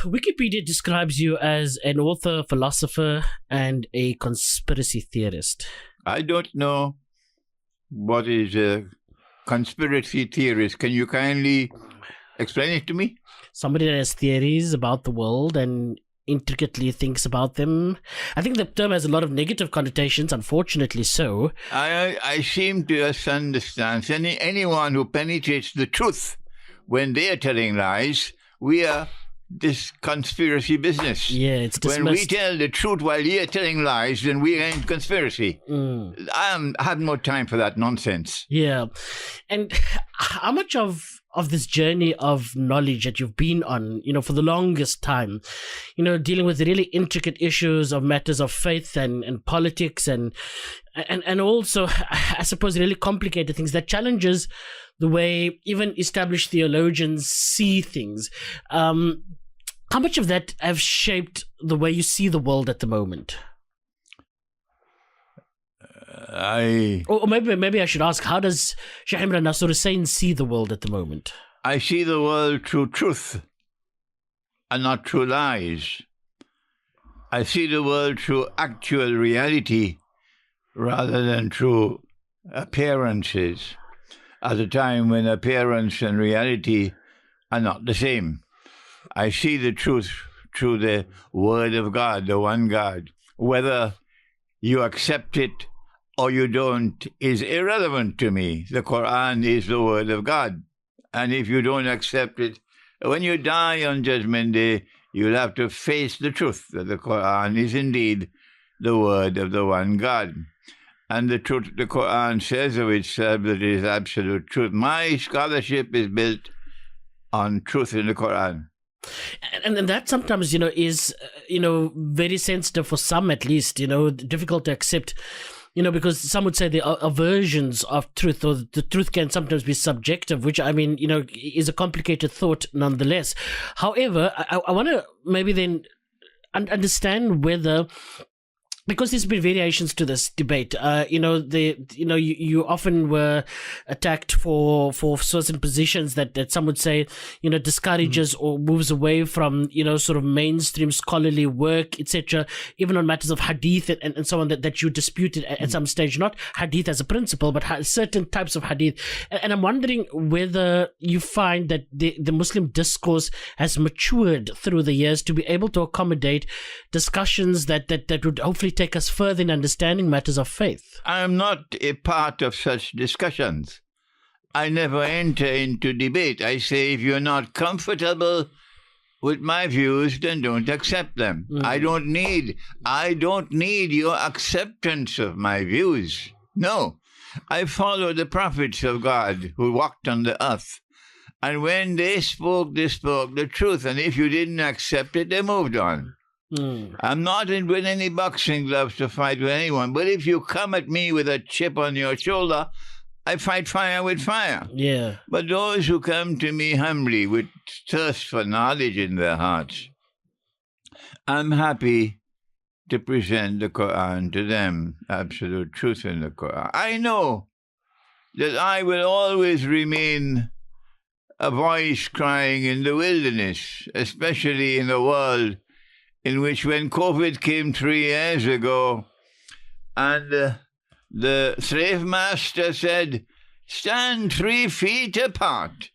Wikipedia describes you as an author, philosopher, and a conspiracy theorist. I don't know what is a conspiracy theorist. Can you kindly explain it to me? Somebody that has theories about the world and intricately thinks about them. I think the term has a lot of negative connotations, unfortunately so. I seem to understand anyone who penetrates the truth when they are telling lies, we are this conspiracy business. Yeah, it's dismissed. When we tell the truth while you're telling lies, then we are in conspiracy. I have no time for that nonsense. Yeah. And how much of this journey of knowledge that you've been on, for the longest time, dealing with really intricate issues of matters of faith and politics and also, I suppose, really complicated things that challenges the way even established theologians see things. How much of that have shaped the way you see the world at the moment? Or maybe I should ask, how does Sheikh Imran Hosein see the world at the moment? I see the world through truth and not through lies. I see the world through actual reality rather than through appearances, at a time when appearance and reality are not the same. I see the truth through the Word of God, the one God. Whether you accept it or you don't is irrelevant to me. The Qur'an is the Word of God. And if you don't accept it, when you die on Judgment Day, you'll have to face the truth that the Qur'an is indeed the Word of the one God. And the truth the Qur'an says of itself that it is absolute truth. My scholarship is built on truth in the Qur'an. And that sometimes, is, very sensitive for some, at least, difficult to accept, because some would say there are versions of truth, or the truth can sometimes be subjective, which, is a complicated thought nonetheless. However, I want to maybe then understand whether, because there's been variations to this debate, you often were attacked for certain positions that some would say, discourages or moves away from, sort of mainstream scholarly work, etc., even on matters of hadith and so on that you disputed at some stage, not hadith as a principle, but certain types of hadith. And I'm wondering whether you find that the Muslim discourse has matured through the years to be able to accommodate discussions that would hopefully take us further in understanding matters of faith. I am not a part of such discussions. I never enter into debate. I say, if you're not comfortable with my views, then don't accept them. I don't need your acceptance of my views. No. I follow the prophets of God who walked on the earth. And when they spoke the truth. And if you didn't accept it, they moved on. I'm not with any boxing gloves to fight with anyone, but if you come at me with a chip on your shoulder, I fight fire with fire. Yeah. But those who come to me humbly with thirst for knowledge in their hearts, I'm happy to present the Qur'an to them, absolute truth in the Qur'an. I know that I will always remain a voice crying in the wilderness, especially in a world in which, when COVID came 3 years ago, and the slave master said, stand 3 feet apart,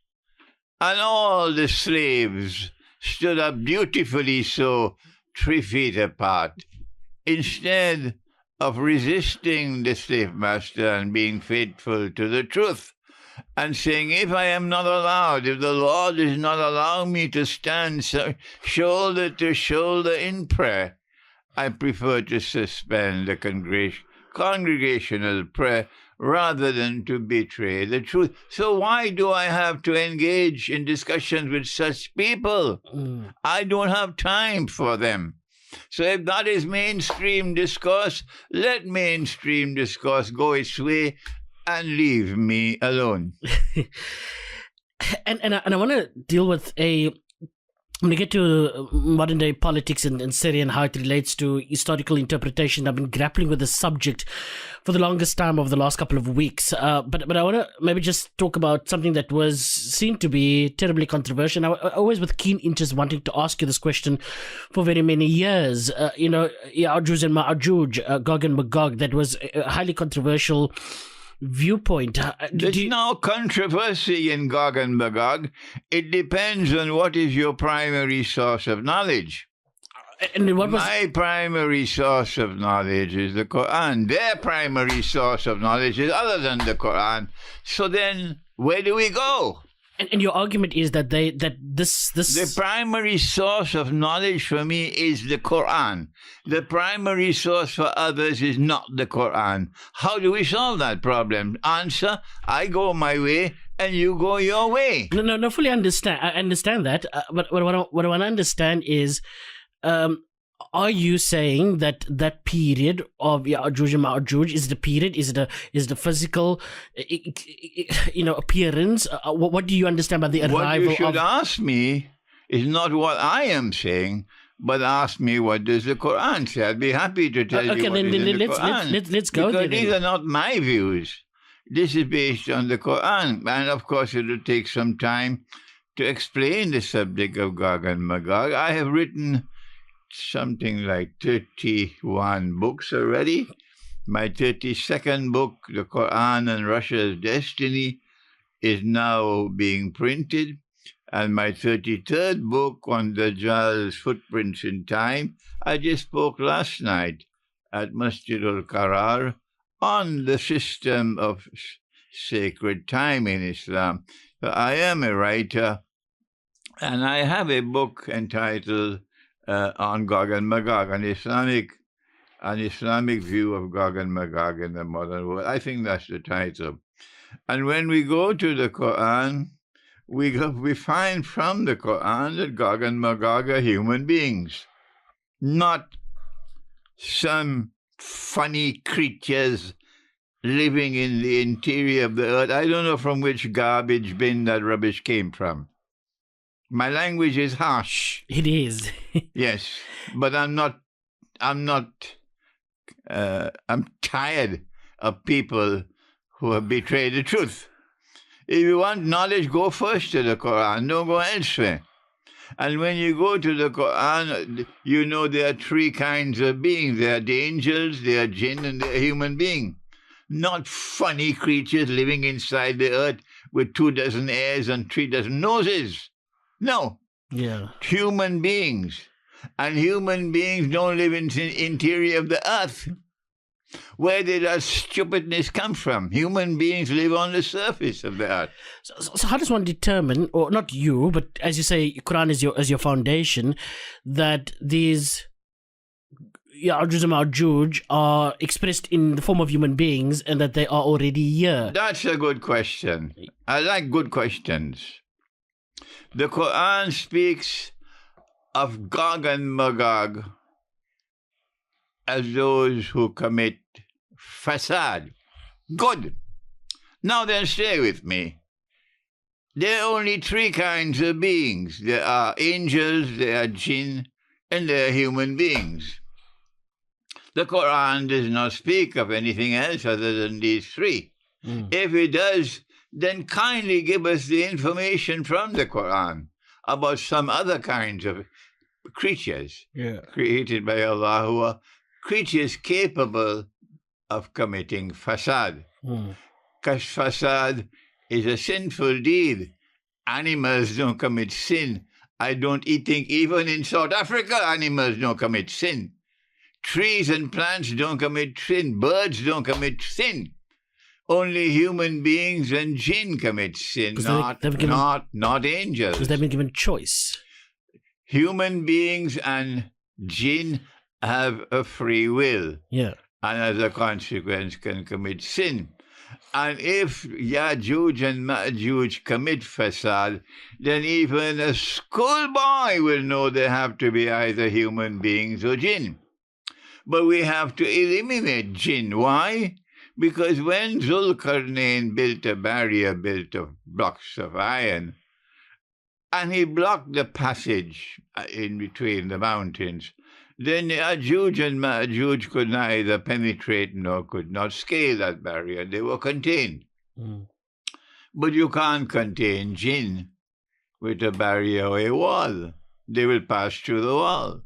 and all the slaves stood up beautifully so, 3 feet apart, instead of resisting the slave master and being faithful to the truth, and saying, if I am not allowed, if the Lord is not allowing me to stand shoulder to shoulder in prayer, I prefer to suspend the congregational prayer rather than to betray the truth. So why do I have to engage in discussions with such people? I don't have time for them. So if that is mainstream discourse, let mainstream discourse go its way and leave me alone. and I want to deal with a When we get to modern day politics in Syria and how it relates to historical interpretation, I've been grappling with this subject for the longest time over the last couple of weeks. But I want to maybe just talk about something that was seen to be terribly controversial. I always with keen interest wanting to ask you this question for very many years. Yajuj and Majuj, Gog and Magog, that was a highly controversial viewpoint. There's no controversy in Gog and Magog. It depends on what is your primary source of knowledge. And what was my primary source of knowledge is the Qur'an. Their primary source of knowledge is other than the Qur'an. So then, where do we go? And your argument is that this the primary source of knowledge for me is the Qur'an. The primary source for others is not the Qur'an. How do we solve that problem? Answer: I go my way and you go your way. No, fully understand. I understand that. But what I want to understand is, are you saying that period of Yajuj and Majuj is the period? Is the physical, appearance? What do you understand by the arrival? What you should ask me is not what I am saying, but ask me what does the Quran say. I'd be happy to tell you what is in the Quran. Let's go because there. These are not my views. This is based on the Quran, and of course it will take some time to explain the subject of Gog and Magog. I have written something like 31 books already. My 32nd book, The Quran and Russia's Destiny, is now being printed. And my 33rd book on Dajjal's Footprints in Time, I just spoke last night at Masjid al-Qarar on the system of sacred time in Islam. So I am a writer, and I have a book entitled on Gog and Magog, an Islamic view of Gog and Magog in the modern world. I think that's the title. And when we go to the Quran, we find from the Quran that Gog and Magog are human beings, not some funny creatures living in the interior of the earth. I don't know from which garbage bin that rubbish came from. My language is harsh. It is. Yes, but I'm tired of people who have betrayed the truth. If you want knowledge, go first to the Quran. Don't go elsewhere. And when you go to the Quran, you know there are three kinds of beings. There are the angels, there are jinn, and there are human beings. Not funny creatures living inside the earth with 24 ears and 3 noses. No. Yeah. Human beings. And human beings don't live in the interior of the earth. Where did that stupidness come from? Human beings live on the surface of the earth. So how does one determine, or not you, but as you say, Quran is your foundation, that these Yajuj and Majuj are expressed in the form of human beings and that they are already here? That's a good question. I like good questions. The Quran speaks of Gog and Magog as those who commit fasad. Good. Now then, stay with me. There are only three kinds of beings. There are angels, there are jinn, and there are human beings. The Quran does not speak of anything else other than these three. If it does, then kindly give us the information from the Quran about some other kinds of creatures created by Allah who are creatures capable of committing fasad. Because fasad is a sinful deed. Animals don't commit sin. I don't think even in South Africa animals don't commit sin. Trees and plants don't commit sin. Birds don't commit sin. Only human beings and jinn commit sin, not angels. Because they've been given choice. Human beings and jinn have a free will. Yeah. And as a consequence can commit sin. And if Yajuj and Majuj commit fasad, then even a schoolboy will know they have to be either human beings or jinn. But we have to eliminate jinn. Why? Because when Zulkarnain built a barrier built of blocks of iron, and he blocked the passage in between the mountains, then the Yajuj and Majuj could neither penetrate nor could not scale that barrier. They were contained. Mm. But you can't contain jinn with a barrier or a wall. They will pass through the wall.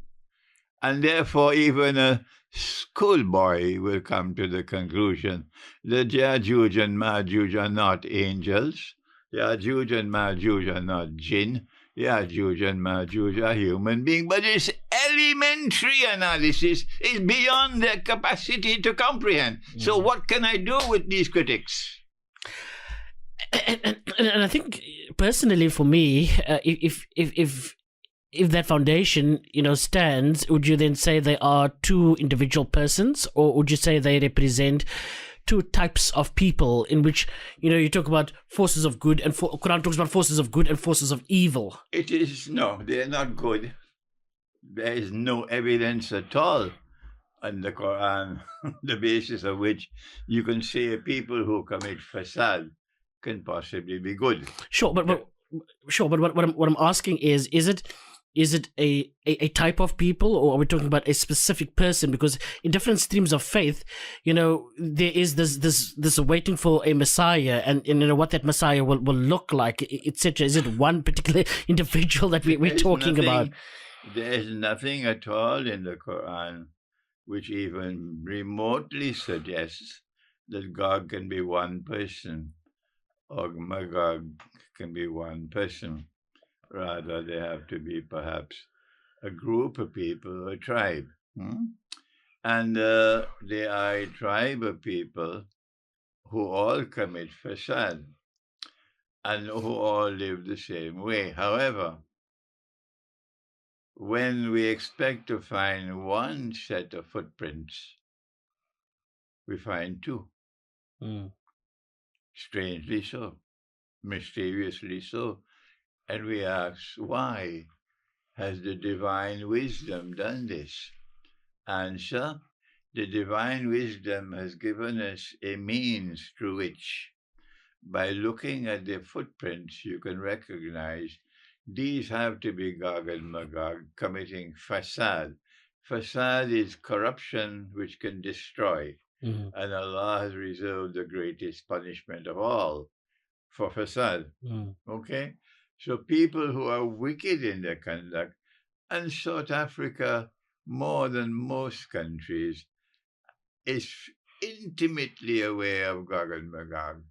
And therefore, even a schoolboy will come to the conclusion that Yajuj and Majuj are not angels. Yajuj and Majuj are not jinn. Yajuj and Majuj are human beings. But this elementary analysis is beyond their capacity to comprehend. So what can I do with these critics? And I think personally for me, if that foundation, stands, would you then say they are two individual persons, or would you say they represent two types of people in which, you talk about forces of good and Quran talks about forces of good and forces of evil? No, they're not good. There is no evidence at all in the Quran, the basis of which you can say people who commit fasad can possibly be good. Sure, but what I'm asking is it a type of people, or are we talking about a specific person? Because in different streams of faith, there is this waiting for a Messiah, and what that Messiah will look like, etc. Is it one particular individual that we're talking about? There is nothing at all in the Quran which even remotely suggests that God can be one person or Megog can be one person. Rather, they have to be perhaps a group of people, a tribe. And they are a tribe of people who all commit fasad and who all live the same way. However, when we expect to find one set of footprints, we find two. Strangely so, mysteriously so. And we ask, why has the divine wisdom done this? Answer, the divine wisdom has given us a means through which, by looking at their footprints, you can recognize these have to be Gog and Magog committing fasad. Fasad is corruption which can destroy. And Allah has reserved the greatest punishment of all for fasad. Okay? So people who are wicked in their conduct, and South Africa, more than most countries, is intimately aware of Gog and Magog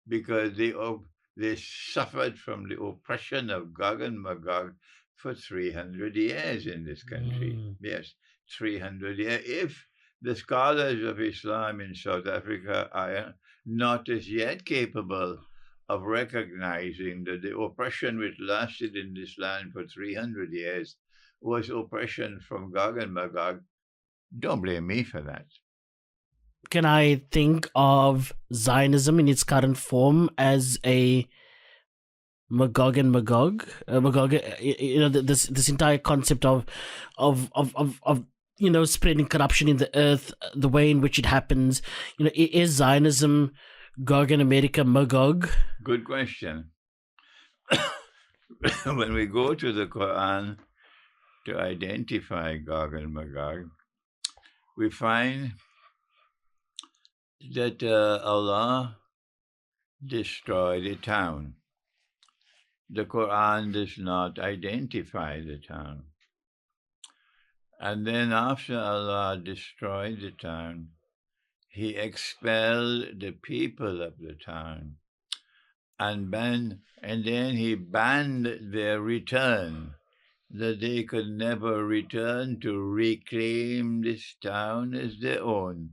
because they suffered from the oppression of Gog and Magog for 300 years in this country. Yes, 300 years. If the scholars of Islam in South Africa are not as yet capable of recognizing that the oppression which lasted in this land for 300 years was oppression from Gog and Magog, don't blame me for that. Can I think of Zionism in its current form as a Magog and Magog? Magog, this entire concept of spreading corruption in the earth, the way in which it happens. Is Zionism Gog and America Magog? Good question. When we go to the Quran to identify Gog and Magog, we find that Allah destroyed a town. The Quran does not identify the town. And then after Allah destroyed the town, He expelled the people of the town. And then He banned their return, that they could never return to reclaim this town as their own.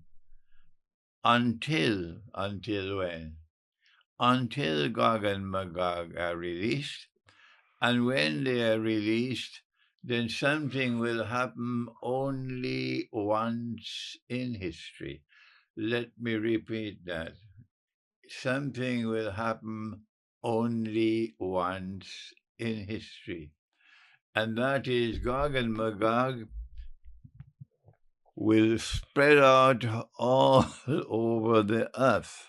Until when? Until Gog and Magog are released. And when they are released, then something will happen only once in history. Let me repeat that. Something will happen only once in history. And that is Gog and Magog will spread out all over the earth.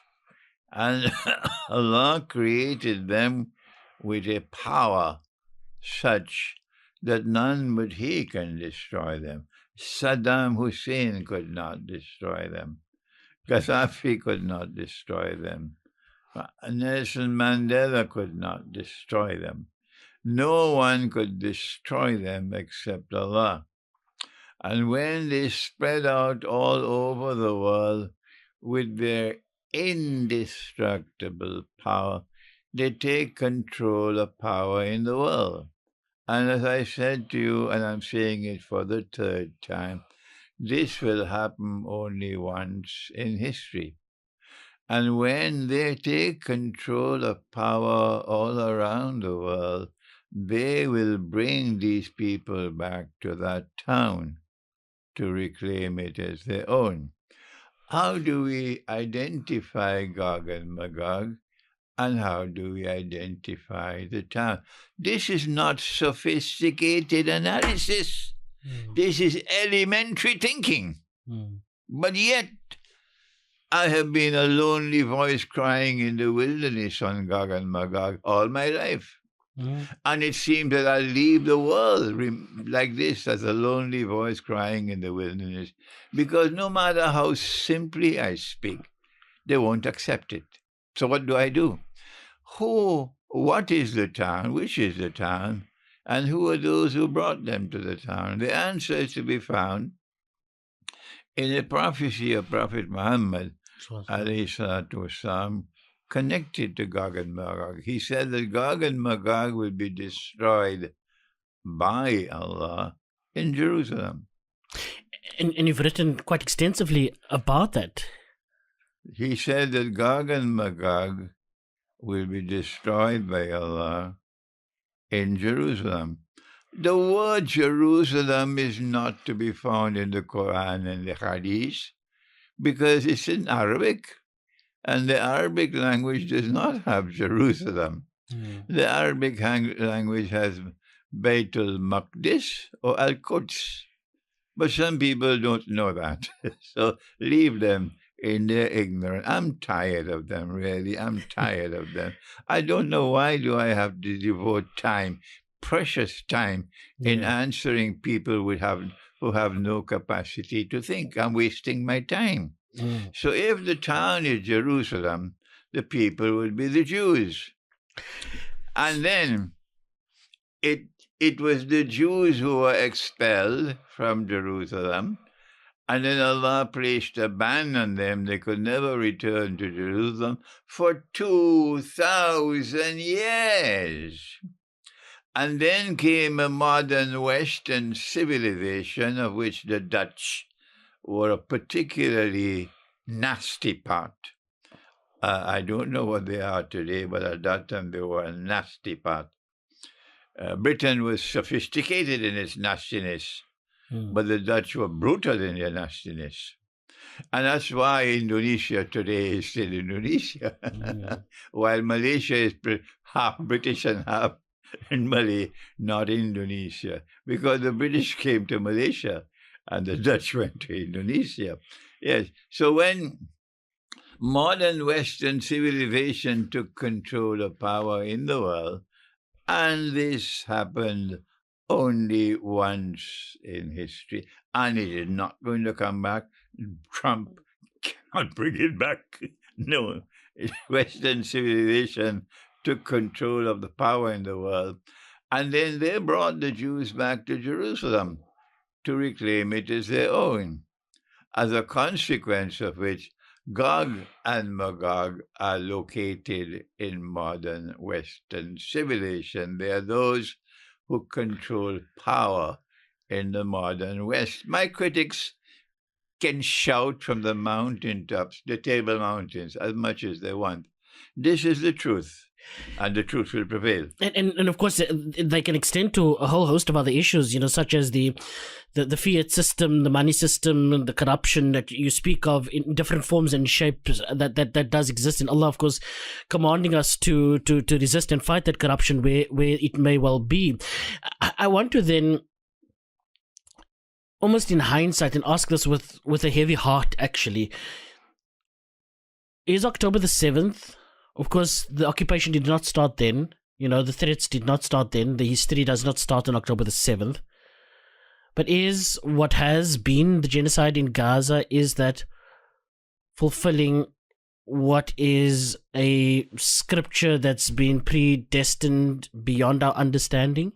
And Allah created them with a power such that none but he can destroy them. Saddam Hussein could not destroy them. Gaddafi could not destroy them. Nelson Mandela could not destroy them. No one could destroy them except Allah. And when they spread out all over the world with their indestructible power, they take control of power in the world. And as I said to you, and I'm saying it for the third time, this will happen only once in history. And when they take control of power all around the world, they will bring these people back to that town to reclaim it as their own. How do we identify Gog and Magog? And how do we identify the town? This is not sophisticated analysis. This is elementary thinking. But yet, I have been a lonely voice crying in the wilderness on Gog and Magog all my life. And it seems that I leave the world like this, as a lonely voice crying in the wilderness, because no matter how simply I speak, they won't accept it. So what do? What is the town? Which is the town? And who are those who brought them to the town? The answer is to be found in a prophecy of Prophet Muhammad, Alaikum, connected to Gog and Magog. He said that Gog and Magog will be destroyed by Allah in Jerusalem. And you've written quite extensively about that. He said that Gog and Magog will be destroyed by Allah in Jerusalem. The word Jerusalem is not to be found in the Qur'an and the Hadith because it's in Arabic. And the Arabic language does not have Jerusalem. The Arabic language has Baitul Maqdis or Al-Quds. But some people don't know that. So leave them in their ignorance. I'm tired of them, really. I'm tired of them. I don't know why do I have to devote time, precious time, in answering people who have no capacity to think. I'm wasting my time. So if the town is Jerusalem, the people would be the Jews. And then it was the Jews who were expelled from Jerusalem, and then Allah placed a ban on them. They could never return to Jerusalem for 2,000 years. And then came a modern Western civilization, of which the Dutch were a particularly nasty part. I don't know what they are today, but at that time they were a nasty part. Britain was sophisticated in its nastiness, but the Dutch were brutal in their nastiness. And that's why Indonesia today is still Indonesia, while Malaysia is half British and half Malay, not Indonesia, because the British came to Malaysia and the Dutch went to Indonesia. Yes. So when modern Western civilization took control of power in the world, and this happened only once in history, and it is not going to come back. Trump cannot bring it back. No. Western civilization took control of the power in the world, and then they brought the Jews back to Jerusalem to reclaim it as their own, as a consequence of which Gog and Magog are located in modern Western civilization. They are those who control power in the modern West. My critics can shout from the mountaintops, the Table Mountains, as much as they want. This is the truth. And the truth will prevail. And of course, they can extend to a whole host of other issues, such as the fiat system, the money system, the corruption that you speak of in different forms and shapes that does exist. And Allah, of course, commanding us to resist and fight that corruption where it may well be. I want to then, almost in hindsight, and ask this with a heavy heart, actually. Is October the 7th? Of course, the occupation did not start then. The threats did not start then. The history does not start on October the 7th. But is what has been the genocide in Gaza, is that fulfilling what is a scripture that's been predestined beyond our understanding?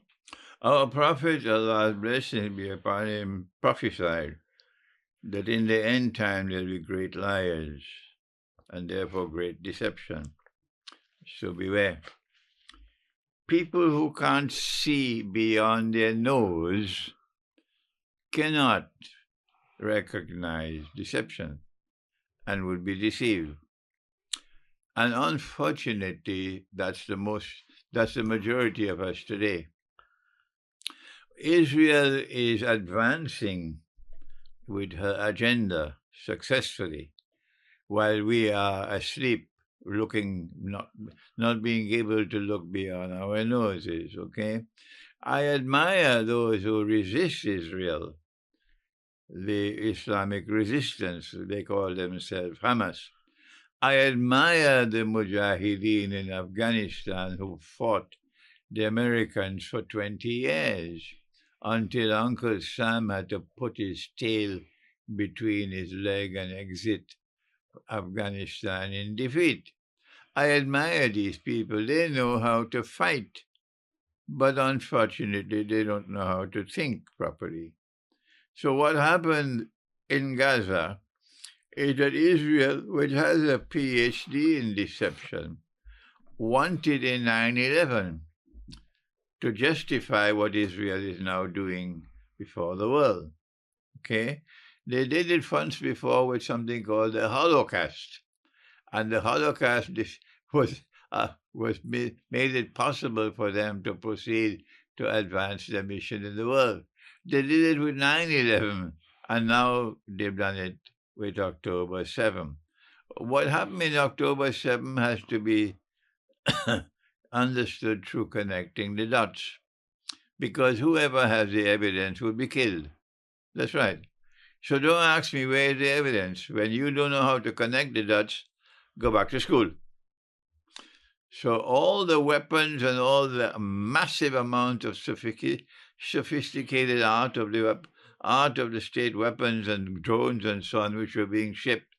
Our Prophet, Allah's blessing be upon him, prophesied that in the end time there will be great liars and therefore great deception. So beware. People who can't see beyond their nose cannot recognize deception and would be deceived. And unfortunately, that's the majority of us today. Israel is advancing with her agenda successfully, while we are asleep, looking, not being able to look beyond our noses, okay? I admire those who resist Israel, the Islamic resistance, they call themselves Hamas. I admire the Mujahideen in Afghanistan who fought the Americans for 20 years until Uncle Sam had to put his tail between his leg and exit Afghanistan in defeat. I admire these people. They know how to fight, but unfortunately they don't know how to think properly. So what happened in Gaza is that Israel, which has a PhD in deception, wanted in 9/11 to justify what Israel is now doing before the world. Okay? They did it once before with something called the Holocaust. And the Holocaust made it possible for them to proceed to advance their mission in the world. They did it with 9/11, and now they've done it with October 7. What happened in October 7 has to be understood through connecting the dots, because whoever has the evidence will be killed. That's right. So don't ask me where is the evidence. When you don't know how to connect the dots, go back to school. So all the weapons and all the massive amount of sophisticated art of the state weapons and drones and so on, which were being shipped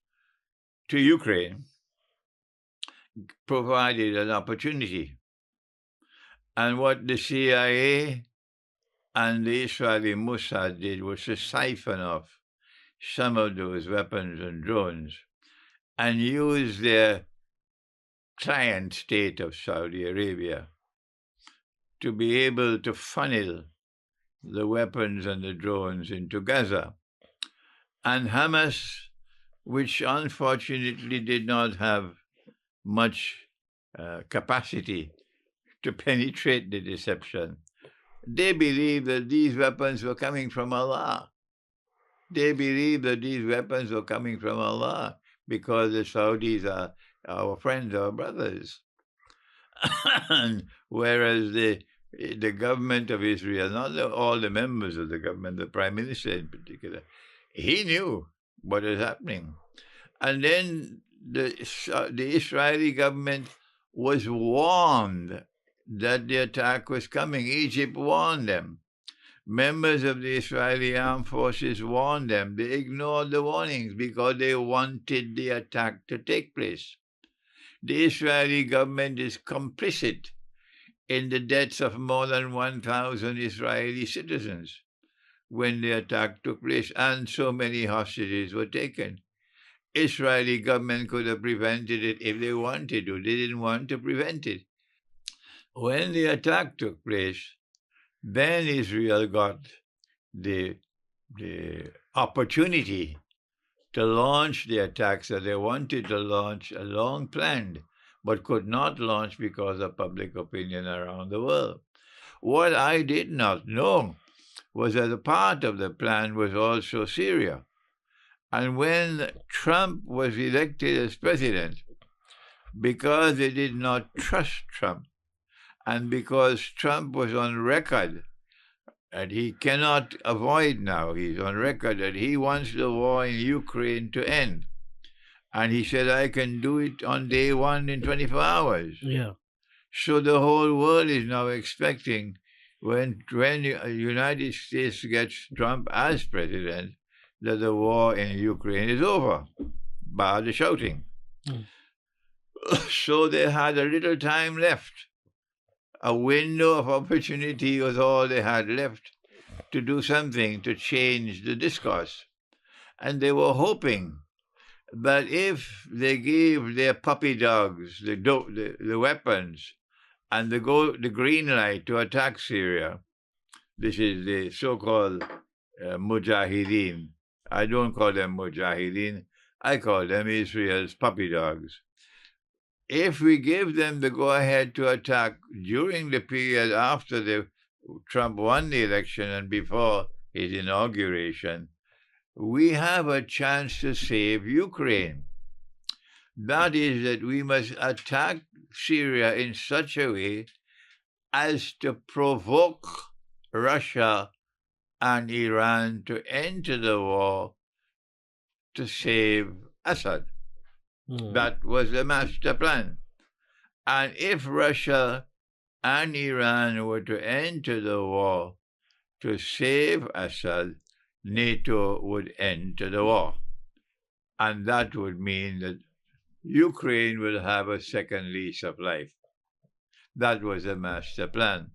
to Ukraine, provided an opportunity. And what the CIA and the Israeli Mossad did was to siphon off some of those weapons and drones and use their client state of Saudi Arabia to be able to funnel the weapons and the drones into Gaza. And Hamas, which unfortunately did not have much capacity to penetrate the deception, they believed that these weapons were coming from Allah. They believed that these weapons were coming from Allah because the Saudis are our friends, our brothers. Whereas the government of Israel, not all the members of the government, the prime minister in particular, he knew what was happening. And then the Israeli government was warned that the attack was coming. Egypt warned them. Members of the Israeli armed forces warned them. They ignored the warnings because they wanted the attack to take place. The Israeli government is complicit in the deaths of more than 1,000 Israeli citizens when the attack took place, and so many hostages were taken. Israeli government could have prevented it if they wanted to. They didn't want to prevent it. When the attack took place, then Israel got the opportunity to launch the attacks that they wanted to launch, long planned, but could not launch because of public opinion around the world. What I did not know was that a part of the plan was also Syria. And when Trump was elected as president, because they did not trust Trump, and because Trump was on record, and he cannot avoid now, he's on record that he wants the war in Ukraine to end. And he said, I can do it on day one in 24 hours. Yeah. So the whole world is now expecting when the United States gets Trump as president, that the war in Ukraine is over by the shouting. Mm. So they had a little time left. A window of opportunity was all they had left to do something to change the discourse. And they were hoping that if they gave their puppy dogs the weapons and the green light to attack Syria, this is the so-called Mujahideen. I don't call them Mujahideen. I call them Israel's puppy dogs. If we give them the go-ahead to attack during the period after Trump won the election and before his inauguration, we have a chance to save Ukraine. That is that we must attack Syria in such a way as to provoke Russia and Iran to enter the war to save Assad. That was the master plan. And if Russia and Iran were to enter the war to save Assad, NATO would enter the war. And that would mean that Ukraine will have a second lease of life. That was the master plan.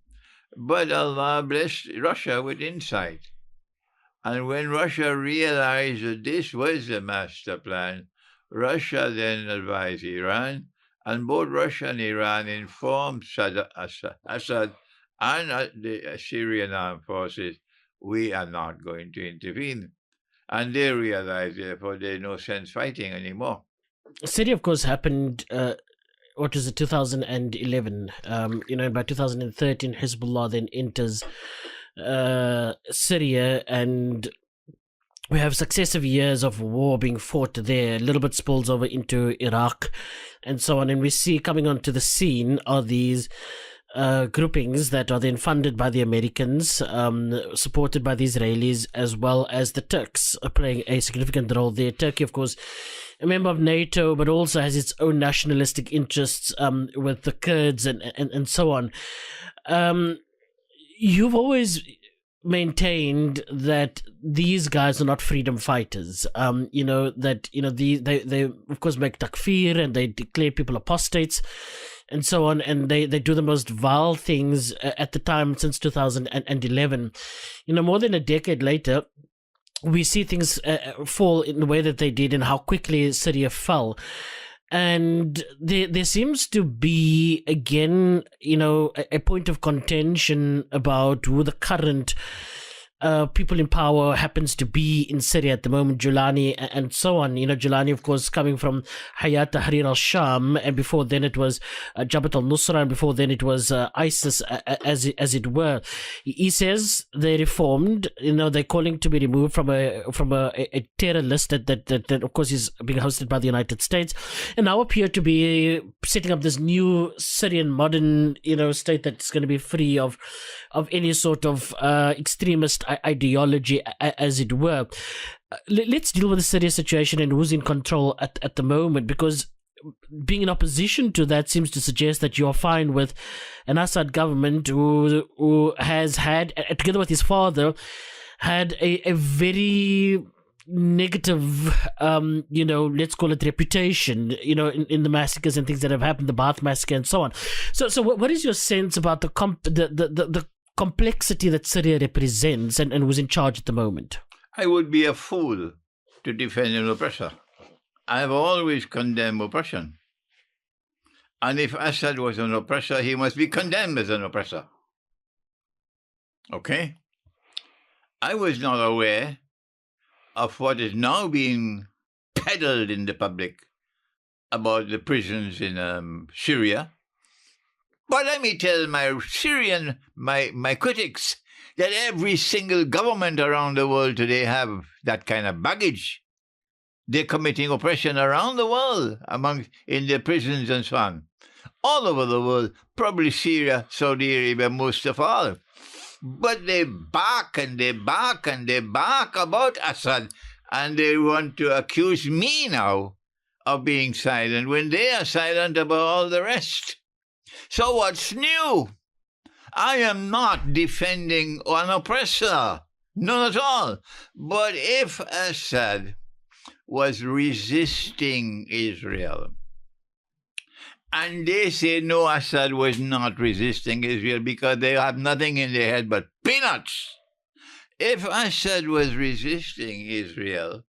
But Allah blessed Russia with insight. And when Russia realized that this was the master plan, Russia then advised Iran, and both Russia and Iran informed Assad and the Syrian armed forces, we are not going to intervene. And they realized, therefore, there's no sense fighting anymore. Syria, of course, happened, 2011. By 2013, Hezbollah then enters Syria, and we have successive years of war being fought there. A little bit spills over into Iraq and so on. And we see coming onto the scene are these groupings that are then funded by the Americans, supported by the Israelis, as well as the Turks are playing a significant role there. Turkey, of course, a member of NATO, but also has its own nationalistic interests with the Kurds and so on. You've always maintained that these guys are not freedom fighters. They of course make takfir and they declare people apostates and so on, and they do the most vile things at the time since 2011. More than a decade later, we see things fall in the way that they did and how quickly Syria fell. And there seems to be, again, a point of contention about who the current people in power happens to be in Syria at the moment, Julani and so on. Julani, of course, coming from Hayat Tahrir al-Sham, and before then it was Jabhat al-Nusra, and before then it was ISIS, as it were. He says they reformed. They're calling to be removed from a terror list that of course is being hosted by the United States, and now appear to be setting up this new Syrian modern state that's going to be free of any sort of extremist ideology, as it were. Let's deal with the Syria situation and who's in control at the moment, because being in opposition to that seems to suggest that you're fine with an Assad government who has had, together with his father, had a very negative, let's call it reputation, in the massacres and things that have happened, the Baath massacre and so on. So what is your sense about the complexity that Syria represents and who's in charge at the moment? I would be a fool to defend an oppressor. I have always condemned oppression. And if Assad was an oppressor, he must be condemned as an oppressor. Okay? I was not aware of what is now being peddled in the public about the prisons in Syria. But let me tell my critics that every single government around the world today have that kind of baggage. They're committing oppression around the world, in their prisons and so on. All over the world, probably Syria, Saudi Arabia, most of all. But they bark and they bark and they bark about Assad, and they want to accuse me now of being silent when they are silent about all the rest. So what's new? I am not defending an oppressor. None at all. But if Assad was resisting Israel, and they say no, Assad was not resisting Israel because they have nothing in their head but peanuts. If Assad was resisting Israel,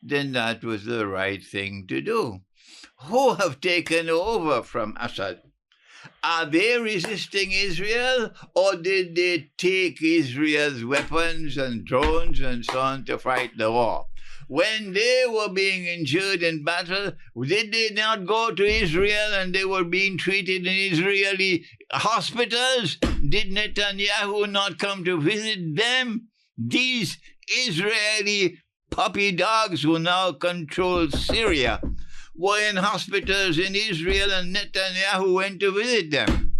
then that was the right thing to do. Who have taken over from Assad? Are they resisting Israel, or did they take Israel's weapons and drones and so on to fight the war? When they were being injured in battle, did they not go to Israel and they were being treated in Israeli hospitals? Did Netanyahu not come to visit them? These Israeli puppy dogs who now control Syria were in hospitals in Israel, and Netanyahu went to visit them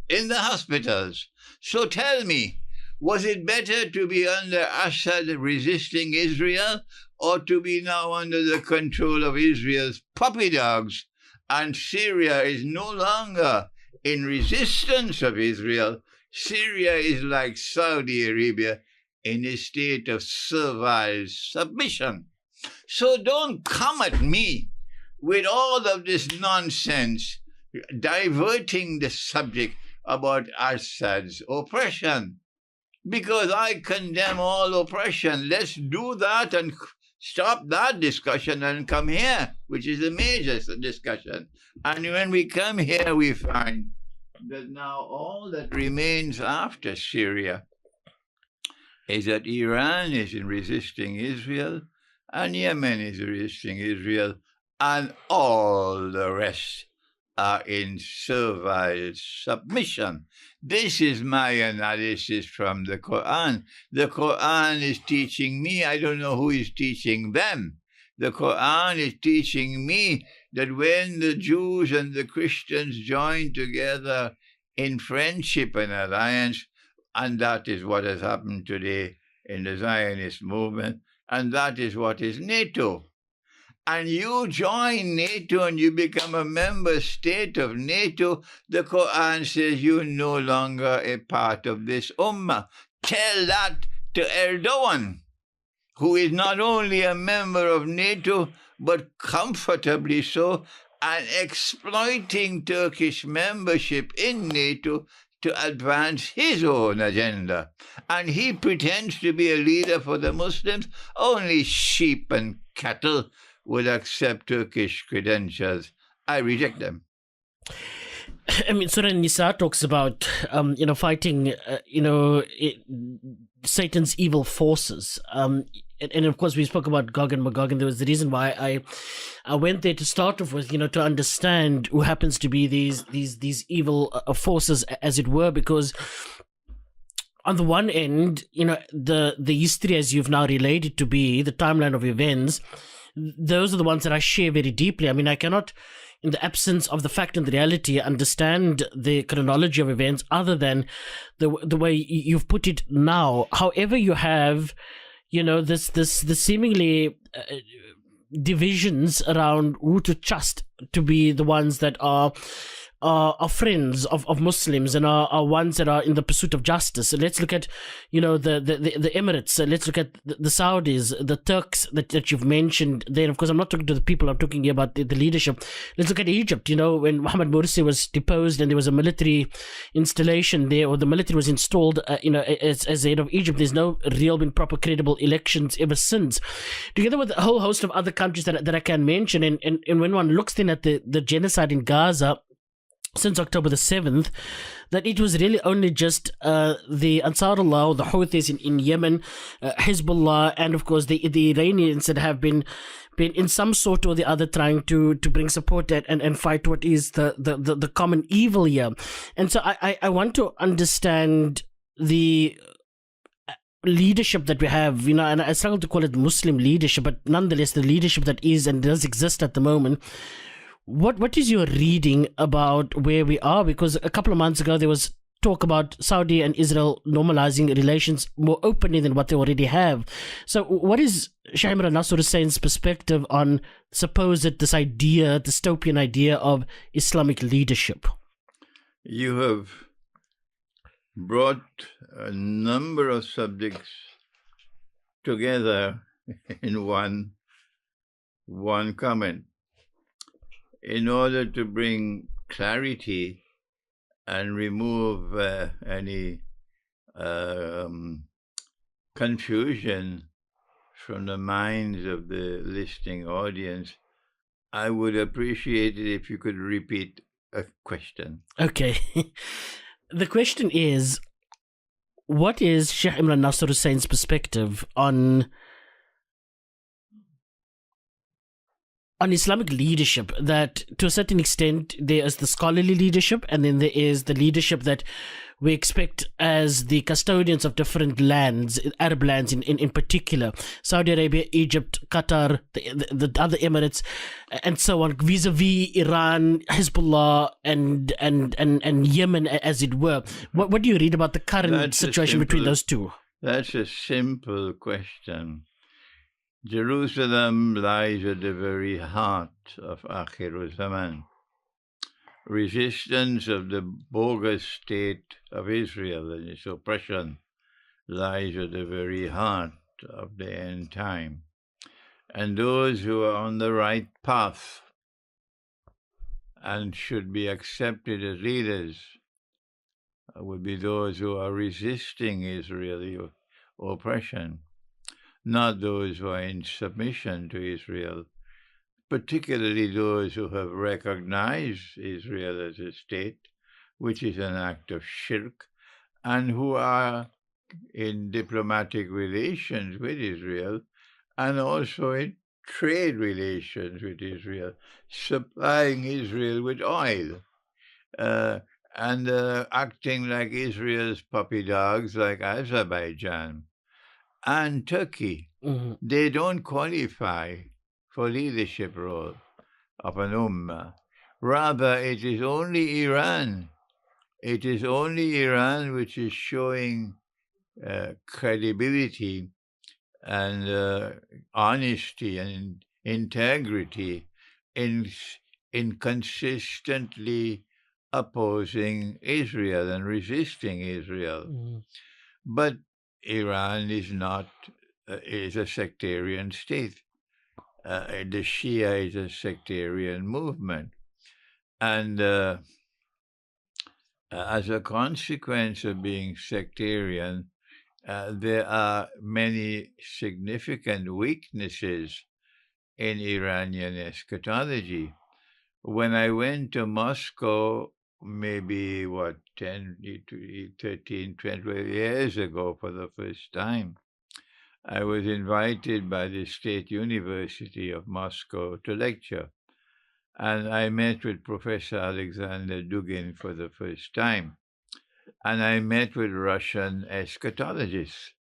in the hospitals. So tell me, was it better to be under Assad resisting Israel, or to be now under the control of Israel's puppy dogs? And Syria is no longer in resistance of Israel. Syria is like Saudi Arabia in a state of servile submission. So don't come at me with all of this nonsense, diverting the subject about Assad's oppression. Because I condemn all oppression. Let's do that and stop that discussion and come here, which is a major discussion. And when we come here, we find that now all that remains after Syria is that Iran is in resisting Israel, and Yemen is resisting Israel, and all the rest are in servile submission. This is my analysis from the Quran. The Quran is teaching me, I don't know who is teaching them. The Quran is teaching me that when the Jews and the Christians join together in friendship and alliance, and that is what has happened today in the Zionist movement, and that is what is NATO. And you join NATO and you become a member state of NATO, the Quran says you're no longer a part of this ummah. Tell that to Erdogan, who is not only a member of NATO, but comfortably so, and exploiting Turkish membership in NATO to advance his own agenda. And he pretends to be a leader for the Muslims. Only sheep and cattle would accept Turkish credentials. I reject them. I mean, Surah Nisa talks about, fighting, Satan's evil forces. And of course, we spoke about Gog and Magog, and there was the reason why I went there to start off with, to understand who happens to be these evil forces, as it were, because on the one end, the history as you've now related to be, the timeline of events, those are the ones that I share very deeply. I mean, I cannot, in the absence of the fact and the reality, understand the chronology of events other than the way you've put it now. However, you have, this seemingly divisions around who to trust to be the ones that are friends of Muslims and are ones that are in the pursuit of justice. So let's look at, the Emirates. Let's look at the Saudis, the Turks that you've mentioned there. Of course, I'm not talking to the people. I'm talking here about the leadership. Let's look at Egypt. When Mohammed Morsi was deposed and there was a military installation there, or the military was installed, as the head of Egypt, there's no real been proper credible elections ever since. Together with a whole host of other countries that I can mention, and when one looks then at the genocide in Gaza since October the 7th, that it was really only just the Ansarullah, or the Houthis in Yemen, Hezbollah, and of course the Iranians that have been in some sort or the other trying to bring support and fight what is the common evil here. And so I want to understand the leadership that we have, and I struggle to call it Muslim leadership, but nonetheless the leadership that is and does exist at the moment. What is your reading about where we are? Because a couple of months ago there was talk about Saudi and Israel normalizing relations more openly than what they already have. So what is Sheikh Imran Hosein's perspective on this dystopian idea of Islamic leadership? You have brought a number of subjects together in one comment in order to bring clarity and remove any confusion from the minds of the listening audience. I would appreciate it if you could repeat a question. Okay. The question is, what is Sheikh Imran Hosein's perspective on Islamic leadership? That to a certain extent there is the scholarly leadership, and then there is the leadership that we expect as the custodians of different lands, Arab lands in particular, Saudi Arabia, Egypt, Qatar, the other Emirates, and so on, vis-a-vis Iran, Hezbollah, and Yemen, as it were. What do you read about the current situation between those two? That's a simple question. Jerusalem lies at the very heart of Akhir Zaman. Resistance of the bogus state of Israel and its oppression lies at the very heart of the end time. And those who are on the right path and should be accepted as leaders would be those who are resisting Israeli oppression, not those who are in submission to Israel, particularly those who have recognized Israel as a state, which is an act of shirk, and who are in diplomatic relations with Israel and also in trade relations with Israel, supplying Israel with oil, and acting like Israel's puppy dogs like Azerbaijan and Turkey. Mm-hmm. They don't qualify for leadership role of an ummah. Rather, it is only Iran. It is only Iran which is showing credibility and honesty and integrity in consistently opposing Israel and resisting Israel. Mm-hmm. But Iran is not is a sectarian state. The Shia is a sectarian movement. And as a consequence of being sectarian, there are many significant weaknesses in Iranian eschatology. When I went to Moscow, maybe, 10, 13, 20 years ago for the first time, I was invited by the State University of Moscow to lecture. And I met with Professor Alexander Dugin for the first time. And I met with Russian eschatologists.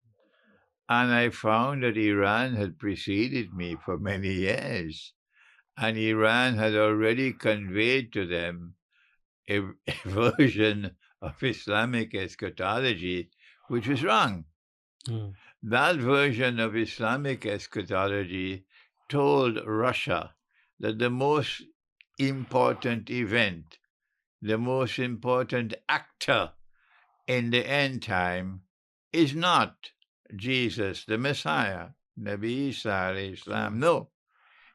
And I found that Iran had preceded me for many years. And Iran had already conveyed to them a version of Islamic eschatology which was wrong. Mm. That version of Islamic eschatology told Russia that the most important event, the most important actor in the end time is not Jesus, the Messiah, Nabi Isa alayhi salam. No,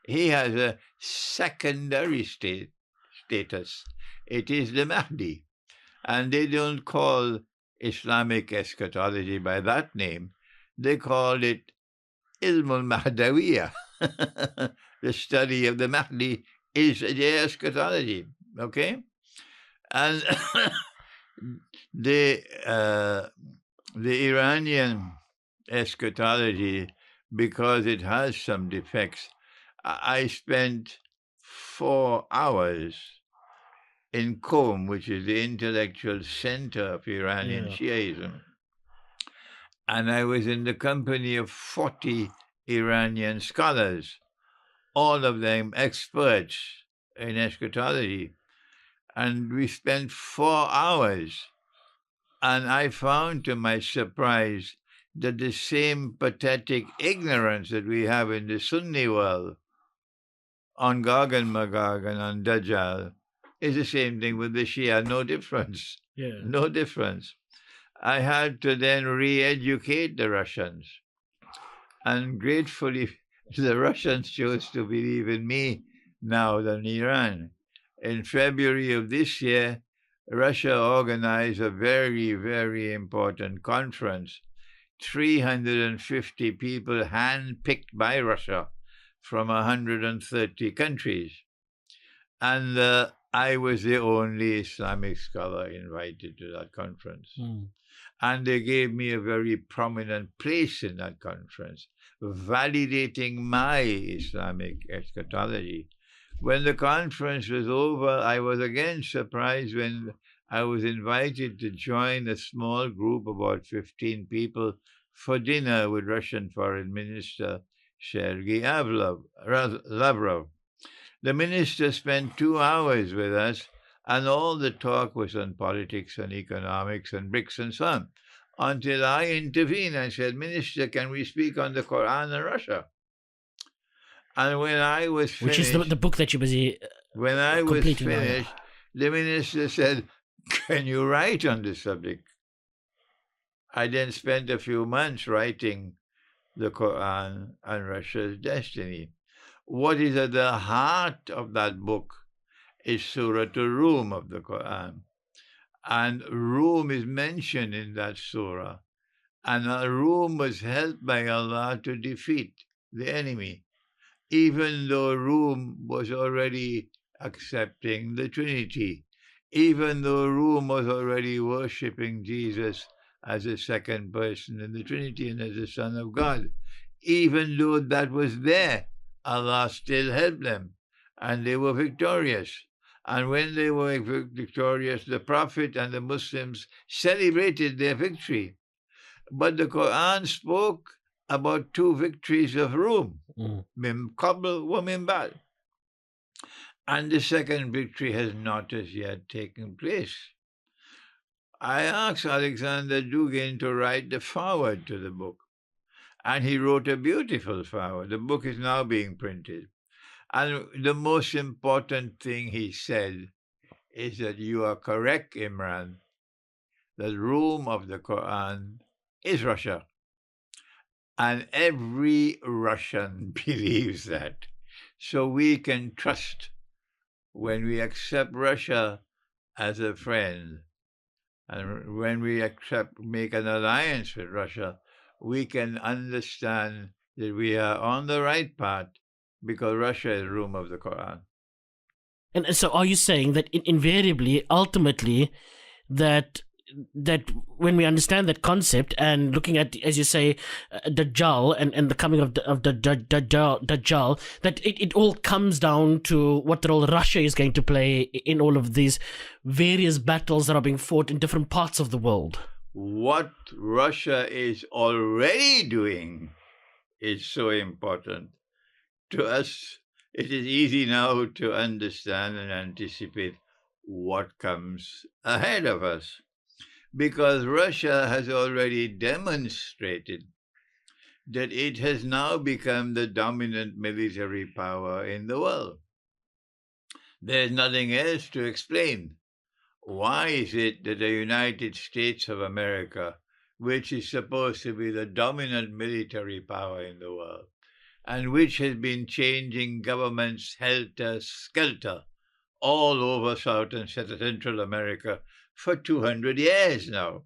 he has a secondary status. It is the Mahdi. And they don't call Islamic eschatology by that name. They call it Ilm al-Mahdawiyah. The study of the Mahdi is the eschatology, okay? And the Iranian eschatology, because it has some defects, I spent 4 hours in Qom, which is the intellectual center of Iranian Shiaism. And I was in the company of 40 Iranian scholars, all of them experts in eschatology. And we spent 4 hours. And I found, to my surprise, that the same pathetic ignorance that we have in the Sunni world on Gog and Magog and on Dajjal It's the same thing with the Shia, no difference. Yeah. No difference. I had to then re-educate the Russians. And gratefully, the Russians chose to believe in me now than Iran. In February of this year, Russia organized a very, very important conference. 350 people handpicked by Russia from 130 countries. And I was the only Islamic scholar invited to that conference. And they gave me a very prominent place in that conference, validating my Islamic eschatology. When the conference was over, I was again surprised when I was invited to join a small group, about 15 people, for dinner with Russian Foreign Minister Sergei Lavrov. The minister spent 2 hours with us, and all the talk was on politics and economics and BRICS and so on, until I intervened and said, Minister, can we speak on the Qur'an and Russia? And when I was finished... Which is the book that you're busy When I was completing now, yeah. finished, the minister said, can you write on this subject? I then spent a few months writing the Qur'an and Russia's destiny. What is at the heart of that book is Surah Rum of the Qur'an. And Rum is mentioned in that surah. And Rum was helped by Allah to defeat the enemy, even though Rum was already accepting the Trinity, even though Rum was already worshipping Jesus as a second person in the Trinity and as the Son of God. Even though that was there, Allah still helped them, and they were victorious. And when they were victorious, the Prophet and the Muslims celebrated their victory. But the Quran spoke about 2 victories of Rum, Mim Qabl wa Mim Ba'd. And the second victory has not as yet taken place. I asked Alexander Dugin to write the foreword to the book, and he wrote a beautiful foreword. The book is now being printed. And the most important thing he said is that you are correct, Imran. The Rome of the Quran is Russia. And every Russian believes that. So we can trust when we accept Russia as a friend, and when we make an alliance with Russia, we can understand that we are on the right path, because Russia is Rome of the Quran. And so are you saying that invariably, ultimately, that when we understand that concept and looking at, as you say, Dajjal and the coming of the Dajjal, that it all comes down to what role Russia is going to play in all of these various battles that are being fought in different parts of the world? What Russia is already doing is so important. To us, it is easy now to understand and anticipate what comes ahead of us, because Russia has already demonstrated that it has now become the dominant military power in the world. There's nothing else to explain. Why is it that the United States of America, which is supposed to be the dominant military power in the world, and which has been changing governments helter-skelter all over South and Central America for 200 years now,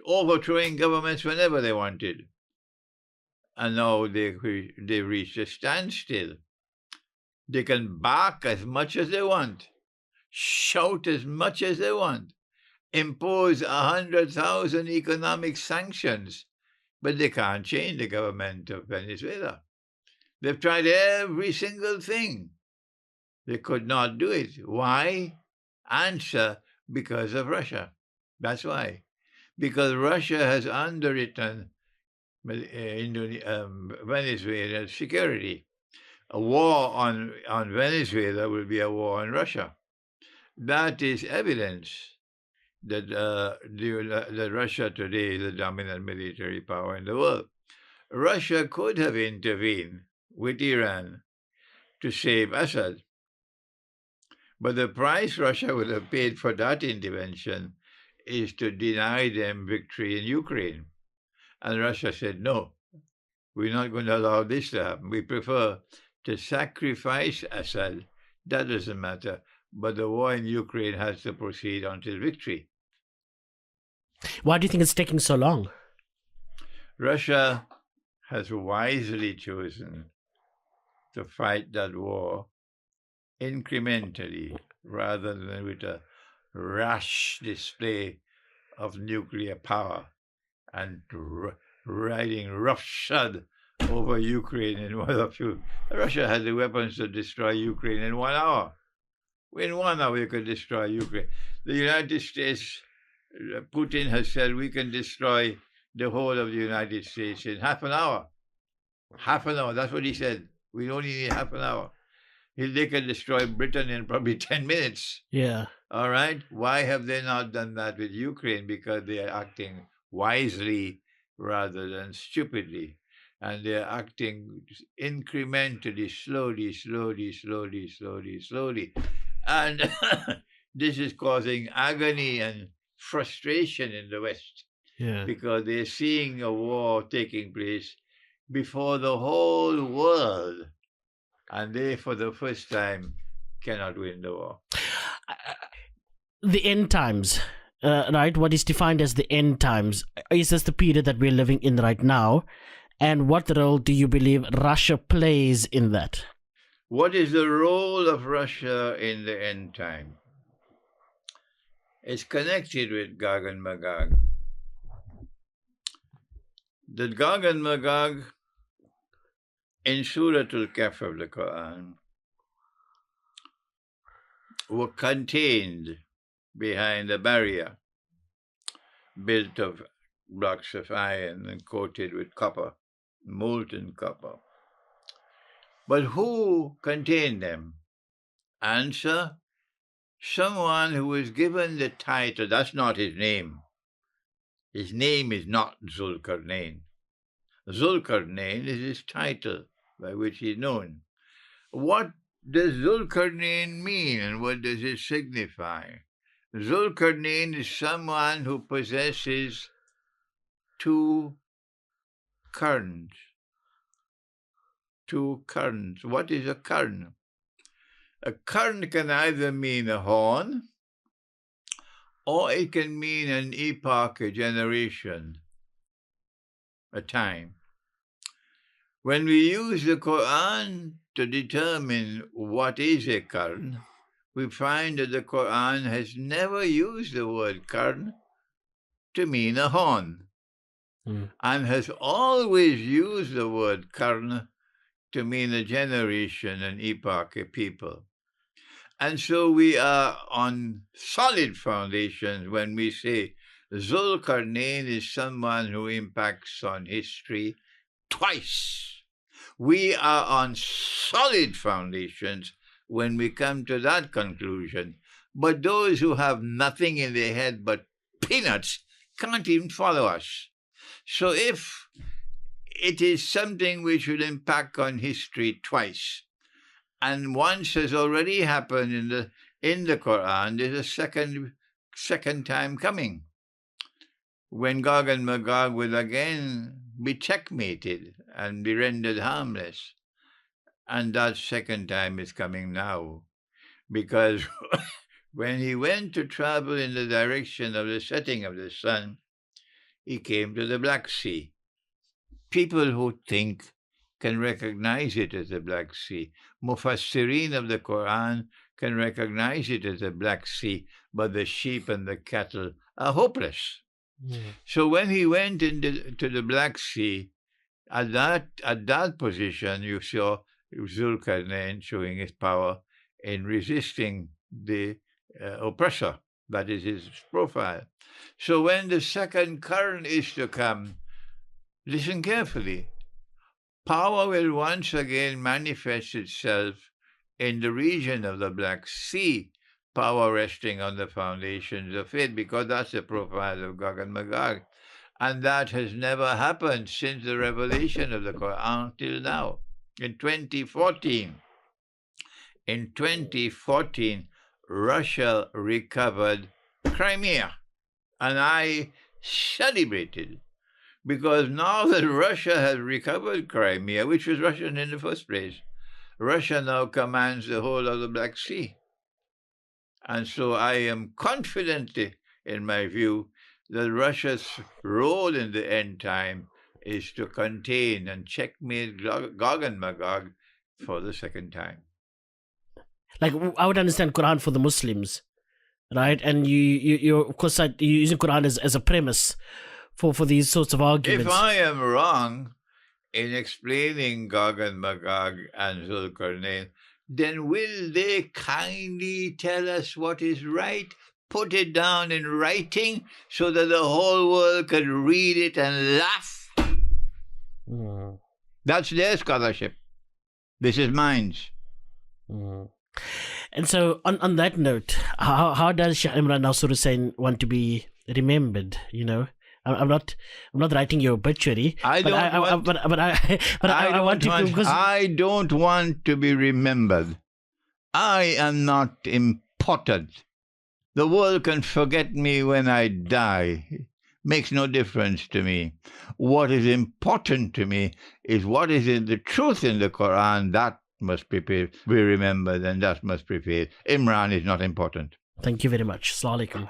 overthrowing governments whenever they wanted. And now they've reached a standstill. They can bark as much as they want, shout as much as they want, impose 100,000 economic sanctions, but they can't change the government of Venezuela. They've tried every single thing. They could not do it. Why? Answer, because of Russia. That's why. Because Russia has underwritten Venezuela's security. A war on Venezuela will be a war on Russia. That is evidence that, that Russia today is the dominant military power in the world. Russia could have intervened with Iran to save Assad. But the price Russia would have paid for that intervention is to deny them victory in Ukraine. And Russia said, no, we're not going to allow this to happen. We prefer to sacrifice Assad. That doesn't matter. But the war in Ukraine has to proceed until victory. Why do you think it's taking so long? Russia has wisely chosen to fight that war incrementally rather than with a rash display of nuclear power and riding roughshod over Ukraine in one of you. Russia had the weapons to destroy Ukraine in 1 hour. In 1 hour, you could destroy Ukraine. The United States, Putin has said we can destroy the whole of the United States in half an hour. Half an hour, that's what he said. We only need half an hour. They can destroy Britain in probably 10 minutes. Yeah. All right? Why have they not done that with Ukraine? Because they are acting wisely rather than stupidly. And they're acting incrementally, slowly. And this is causing agony and frustration in the West. Yeah. Because they're seeing a war taking place before the whole world. And they, for the first time, cannot win the war. The end times, right? What is defined as the end times? Is this the period that we're living in right now? And what role do you believe Russia plays in that? What is the role of Russia in the end time? It's connected with Gog and Magog. The Gog and Magog in Surah Kahf of the Qur'an were contained behind a barrier built of blocks of iron and coated with copper, molten copper. But who contained them? Answer, someone who was given the title. That's not his name. His name is not Zulkarnain. Zulkarnain is his title by which he is known. What does Zulkarnain mean and what does it signify? Zulkarnain is someone who possesses two corns. Two corns. What is a corn? A corn can either mean a horn or it can mean an epoch, a generation, a time. When we use the Quran to determine what is a corn, we find that the Quran has never used the word corn to mean a horn, and has always used the word corn to mean a generation, an epoch, a people. And so we are on solid foundations when we say Zulkarnain is someone who impacts on history twice. We are on solid foundations when we come to that conclusion. But those who have nothing in their head but peanuts can't even follow us. So if it is something which will impact on history twice, and once has already happened in the Quran, there's a second time coming, when Gog and Magog will again be checkmated and be rendered harmless. And that second time is coming now, because when he went to travel in the direction of the setting of the sun, he came to the Black Sea. People who think can recognize it as the Black Sea. Mufassirin of the Quran can recognize it as the Black Sea, but the sheep and the cattle are hopeless. So when he went to the Black Sea, at that position, you saw Zulkarnain showing his power in resisting the oppressor. That is his profile. So when the second current is to come, listen carefully. Power will once again manifest itself in the region of the Black Sea, power resting on the foundations of it, because that's the profile of Gog and Magog. And that has never happened since the revelation of the Quran till now. In 2014, Russia recovered Crimea. And I celebrated, because now that Russia has recovered Crimea, which was Russian in the first place, Russia now commands the whole of the Black Sea. And so I am confident, in my view, that Russia's role in the end time is to contain and checkmate Gog and Magog for the second time. Like, I would understand Quran for the Muslims, right? And you of course, you're using Quran as a premise for these sorts of arguments. If I am wrong in explaining Gog and Magog and Zulkarnain, then will they kindly tell us what is right, put it down in writing so that the whole world can read it and laugh? Mm. That's their scholarship. This is mine. Mm. And so, on that note, how does Sheikh Imran Hosein want to be remembered? You know, I'm not writing your obituary. I don't want to be remembered. I am not important. The world can forget me when I die. Makes no difference to me. What is important to me is what is in the truth in the Quran. That must be remembered, and that must be paid. Imran is not important. Thank you very much. Assalamu Alaikum.